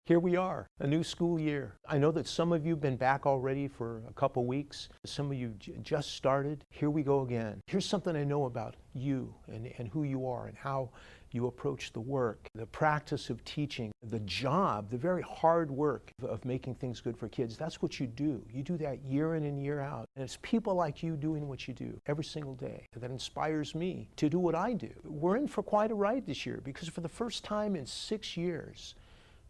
Here we are, a new school year. I know that some of you have been back already for a couple weeks. Some of you just started. Here we go again. Here's something I know about you and who you are and how you approach the work, the practice of teaching, the job, the very hard work of making things good for kids. That's what you do. You do that year in and year out. And it's people like you doing what you do every single day that inspires me to do what I do. We're in for quite a ride this year because for the first time in 6 years,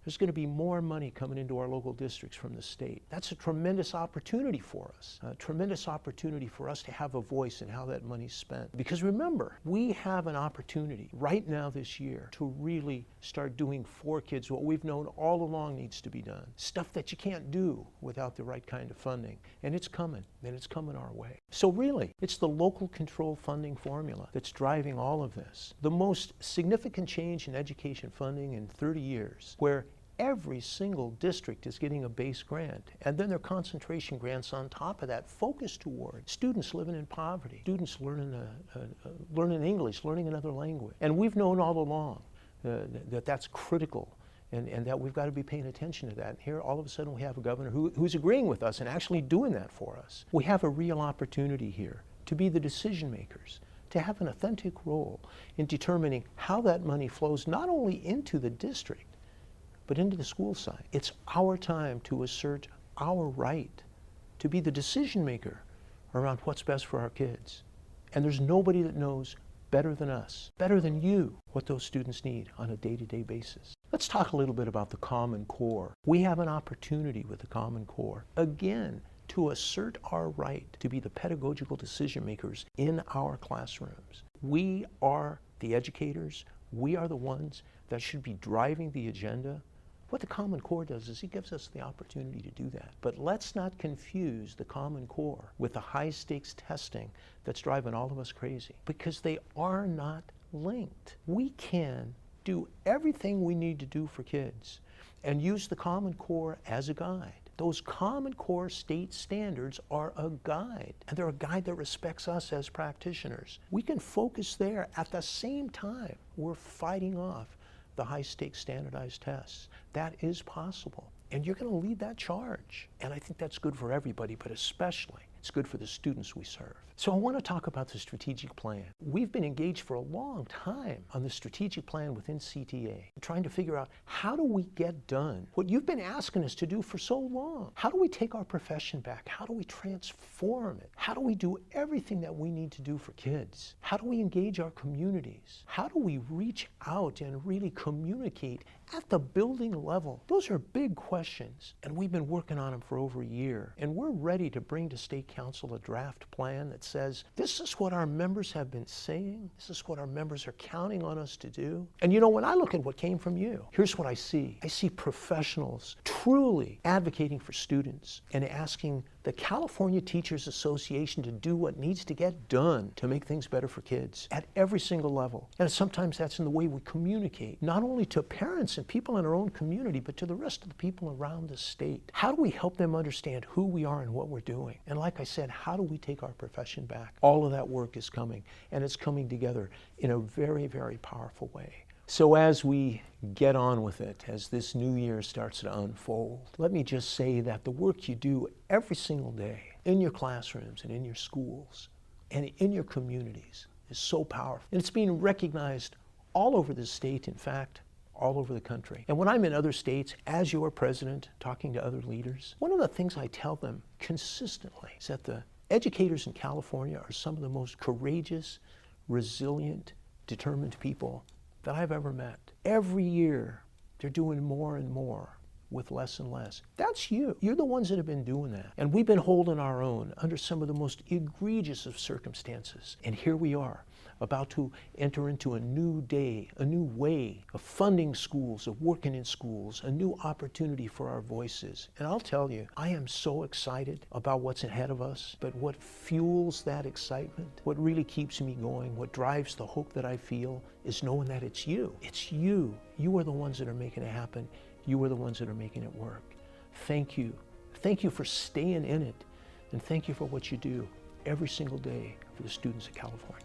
there's going to be more money coming into our local districts from the state. That's a tremendous opportunity for us, a tremendous opportunity for us to have a voice in how that money's spent. Because remember, we have an opportunity right now this year to really start doing for kids what we've known all along needs to be done. Stuff that you can't do without the right kind of funding. And it's coming our way. So really, it's the local control funding formula that's driving all of this. The most significant change in education funding in 30 years, where every single district is getting a base grant, and then their concentration grants on top of that focused toward students living in poverty, students learning English, learning another language. And we've known all along that that's critical and that we've got to be paying attention to that. And here all of a sudden we have a governor who's agreeing with us and actually doing that for us. We have a real opportunity here to be the decision makers, to have an authentic role in determining how that money flows not only into the district, but into the school side. It's our time to assert our right to be the decision maker around what's best for our kids. And there's nobody that knows better than us, better than you, what those students need on a day-to-day basis. Let's talk a little bit about the Common Core. We have an opportunity with the Common Core, again, to assert our right to be the pedagogical decision makers in our classrooms. We are the educators. We are the ones that should be driving the agenda. What the Common Core does is it gives us the opportunity to do that. But let's not confuse the Common Core with the high-stakes testing that's driving all of us crazy, because they are not linked. We can do everything we need to do for kids and use the Common Core as a guide. Those Common Core state standards are a guide, and they're a guide that respects us as practitioners. We can focus there at the same time we're fighting off the high-stakes standardized tests. That is possible, and you're going to lead that charge. And I think that's good for everybody, but especially it's good for the students we serve. So I want to talk about the strategic plan. We've been engaged for a long time on the strategic plan within CTA, trying to figure out how do we get done what you've been asking us to do for so long. How do we take our profession back? How do we transform it? How do we do everything that we need to do for kids? How do we engage our communities? How do we reach out and really communicate at the building level? Those are big questions, and we've been working on them for over a year. And we're ready to bring to State Council a draft plan that says, this is what our members have been saying. This is what our members are counting on us to do. And you know, when I look at what came from you, here's what I see. I see professionals truly advocating for students and asking the California Teachers Association to do what needs to get done to make things better for kids at every single level. And sometimes that's in the way we communicate, not only to parents and people in our own community, but to the rest of the people around the state. How do we help them understand who we are and what we're doing? And like I said, how do we take our profession back? All of that work is coming, and it's coming together in a very, very powerful way. So as we get on with it, as this new year starts to unfold, let me just say that the work you do every single day in your classrooms and in your schools and in your communities is so powerful. And it's being recognized all over the state, in fact, all over the country. And when I'm in other states, as your president, talking to other leaders, one of the things I tell them consistently is that the educators in California are some of the most courageous, resilient, determined people that I've ever met. Every year, they're doing more and more with less and less. That's you. You're the ones that have been doing that. And we've been holding our own under some of the most egregious of circumstances. And here we are, about to enter into a new day, a new way of funding schools, of working in schools, a new opportunity for our voices. And I'll tell you, I am so excited about what's ahead of us, but what fuels that excitement, what really keeps me going, what drives the hope that I feel is knowing that it's you. It's you. You are the ones that are making it happen. You are the ones that are making it work. Thank you. Thank you for staying in it, and thank you for what you do every single day for the students of California.